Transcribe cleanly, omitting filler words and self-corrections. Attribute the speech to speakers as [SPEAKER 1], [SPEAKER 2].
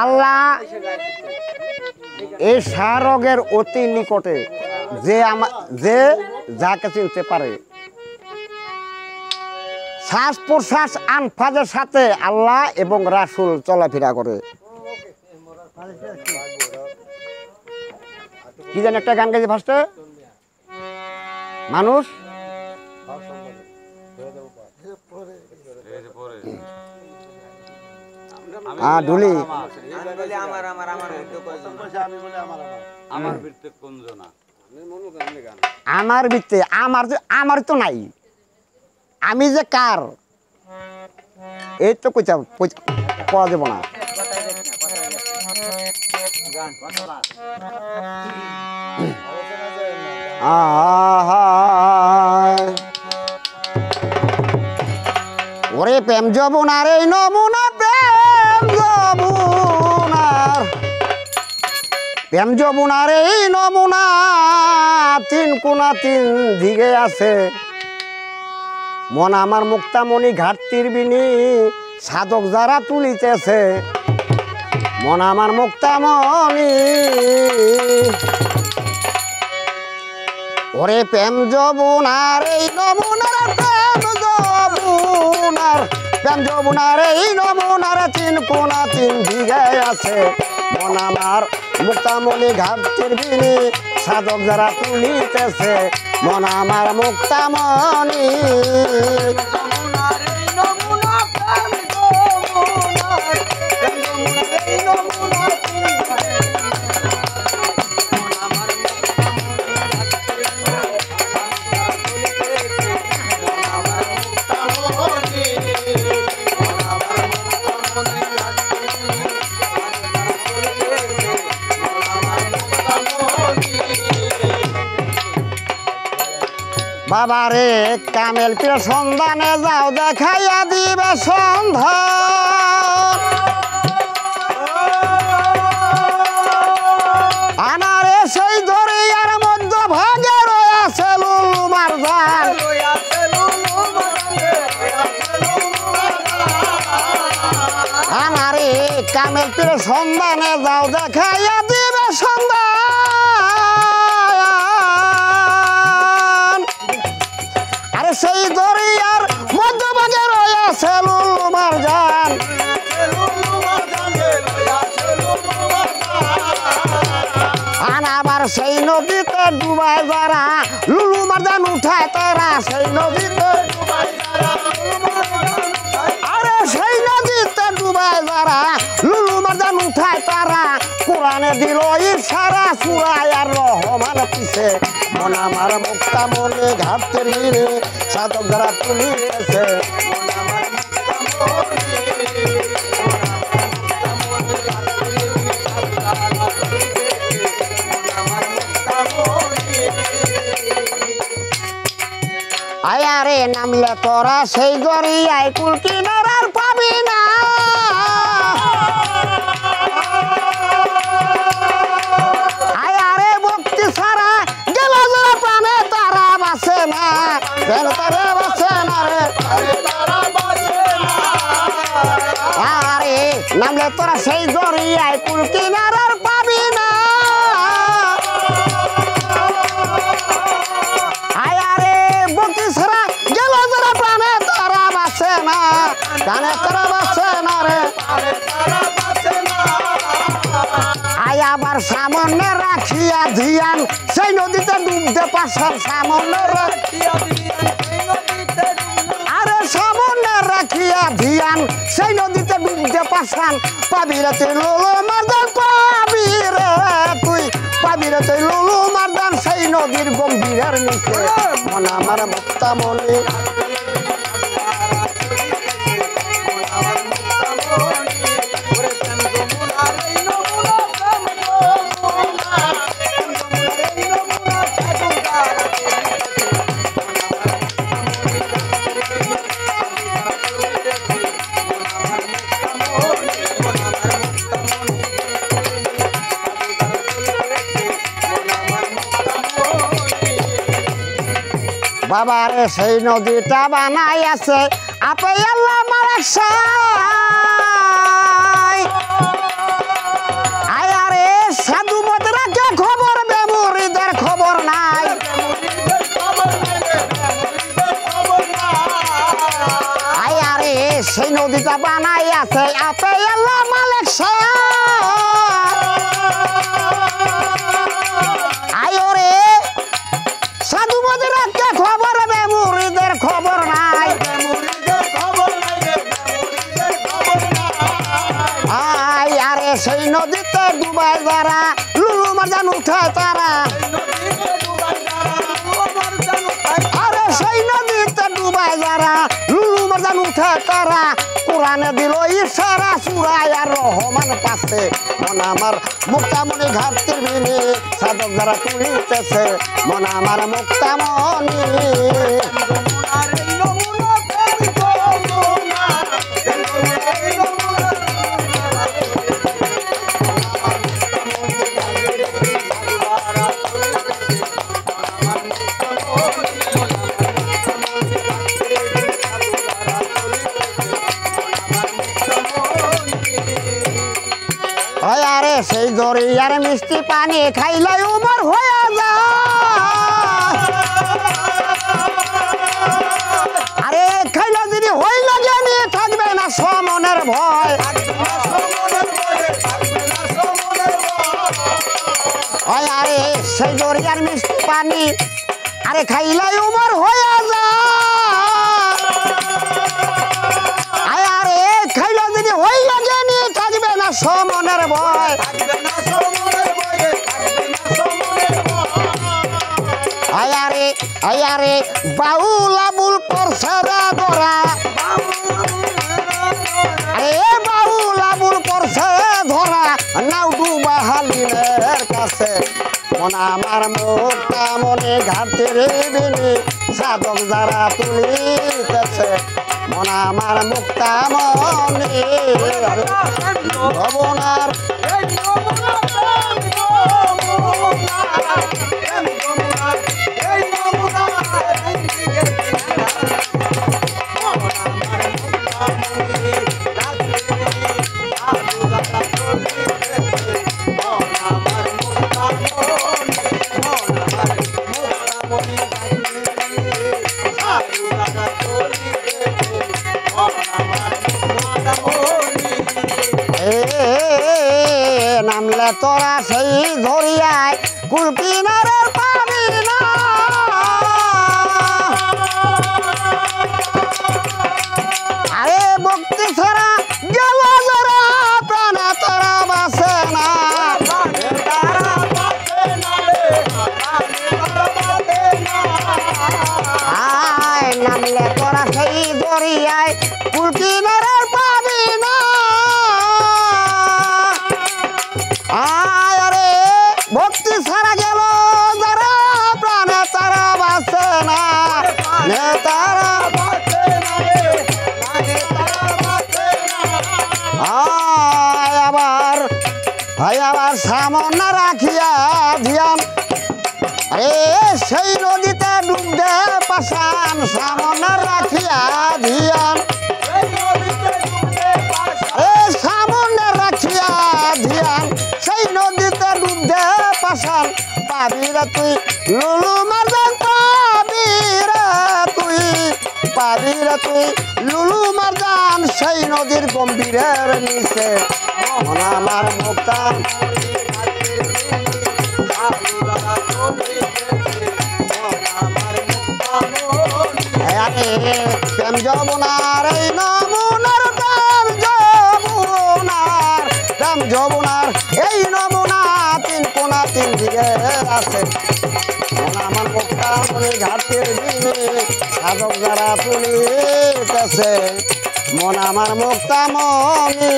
[SPEAKER 1] আল্লাহ এই সারগের অতি নিকটে যে যাকে চিনতে পারে শ্বাস প্রশ্বাস আনফাজের সাথে আল্লাহ এবং রাসূল চলাফেরা করে। কি জানি একটা গান গাইছে ফার্স্টে মানুষ ঢুলি আমার ভিত্তে আমার তো নাই আমি যে কার এই তো কয়া দেব না। ওরে প্রেম যমুনার এই নমুনা প্রেম যমুনার এই নমুনা তিন কোনা তিন দিকে আছে মন আমার মুক্তামণি ঘাটতির বিনি সাধক যারা তুলিতেছে মন আমার মুক্তামণি ওরে প্রেম যমুনার এই নমুনার প্রেম যমুনার এই নমুনার তিন কোনা তিন দিকে আছে মন আমার মুক্তামণি ঘাটতির বিনি সাধক যারা তুলিতেছে মন আমার মুক্তামণি বাবারে কামেল পীর সন্ধানে যাও দেখাইয়া দিবে সন্ধান আনারে সেই দরিয়ার মধ্য ভাগে রয়েছে লুলু মারজান আনারে কামেল পীর সন্ধানে যাও দেখাইয়া দিবে সন্ধান সেই দরিয়ার মধ্যভাগে রয়েছে লুলু মারজান আবার সেই নদীতে ডুবায় যারা লুলু মারজান উঠায় তারা সেই নদীতে আরে সেই নদীতে ডুবায় যারা লুলু মারজান উঠায় তারা কোরআনে দিল ইশারা সূরা আর রহমান পিছে মন আমার মুক্তামণি ঘাটতির বিনি সাধক যারা তুলিতেছে আয়ারে নামলে তোরা সেই দরিয়ায় কুল কিনারার পাবি না আয়ারে ভক্তি ছাড়া গেল যারা প্রাণে তারা বাঁচে না তারা বাঁচে না রে আরে নামলে তোরা সেই দরিয়ায় কুল কিনারার পাবি না আয়ারে ভক্তি ছাড়া গেল যারা প্রাণে তারা বাঁচে না প্রাণে তারা বাঁচে না রে আবার সামনে রাখিয়া ধিয়ান সেই নদীতে ডুবতে পারছেন সামনে আরে সামনে রাখিয়া ধিয়ান সেই নদীতে ডুবতে পারছেন পাবিরে তুই লুলু মারজান পাবিরে তুই পাবিরে তুই লুলু মারজান সেই নদীর গম্ভীরের নিচে মন আমার মুক্তামণি বাবারে সেই নদীটা বানাই আছে আপে আল্লাহ মারা নদীটা বানাই আছে আপে আল্লাহ মালিক আয়ো রে সাধু মদের একটা খবর মেমুরিদের খবর নাই আয় আরে সেই নদীতে ডুবাই যারা লুলু মারজান উঠায় তারা আরে সেই নদীতে ডুবাই যারা লুলু মারজান উঠায় তারা কোরআনে দিল ইশারা সুরায় আর রহমান পাশে মন আমার মুক্তামণি ঘাটতির বিনি সাধক যারা তুলিতেছে মন আমার মুক্তামণি আরে সেই দরিয়ার মিষ্টি পানি খাইলে উমর হয়ে যায় আরে খাইলে যদি হইল জানি থাকবে না সমনের ভয় আরে সেই দরিয়ার মিষ্টি পানি আরে খাইলে উমর হয়ে যায় আরে খাইলে যদি হইল জানি থাকবে না সমনের ভয় আয়ারে বাউল আবুল পরসারা ধরা আরে বাউল আবুল পরসারা ধরা নাও ডুবা হালিমের কাছে মন আমার মুক্তামণি ঘাটতির বিনি সাধক যারা তুলিতেছে মন আমার মুক্তামণি ভবনার নামলে তোরা সেই ধরিয়ায় কুল কিনারের পাবি না আরে ভক্তি ছাড়া গেল যারা প্রাণে তারা বাসে না আয় নামলে তোরা সেই ধরিয়ায় কুল কিনারের পাবি না আরে ভক্তি ছাড়া গেল যারা প্রাণে তারা বাসে না তারা আবার সামনে রাখিয়া ধিয়ান আরে সেই নদীতে ডুবতে পাশান সামনে রাখিয়া ধিয়ান সামনে রাখিয়া ধিয়ান সেই নদীতে ডুবতে পাশান পাবিরা তুই লুলু মারজান পাবিরা তুই লুলু মারজান সেই নদীর গম্ভীরের নিচে মন আমার মুক্তাম প্রেম যমুনার এই নমুনার প্রেম যমুনার এই নমুনা তিন কোনা তিন দিকে আছে মন আমার মুক্তামণি ঘাটের বিনি সাধক যারা তুলিতেছে মন আমার মুক্তামণি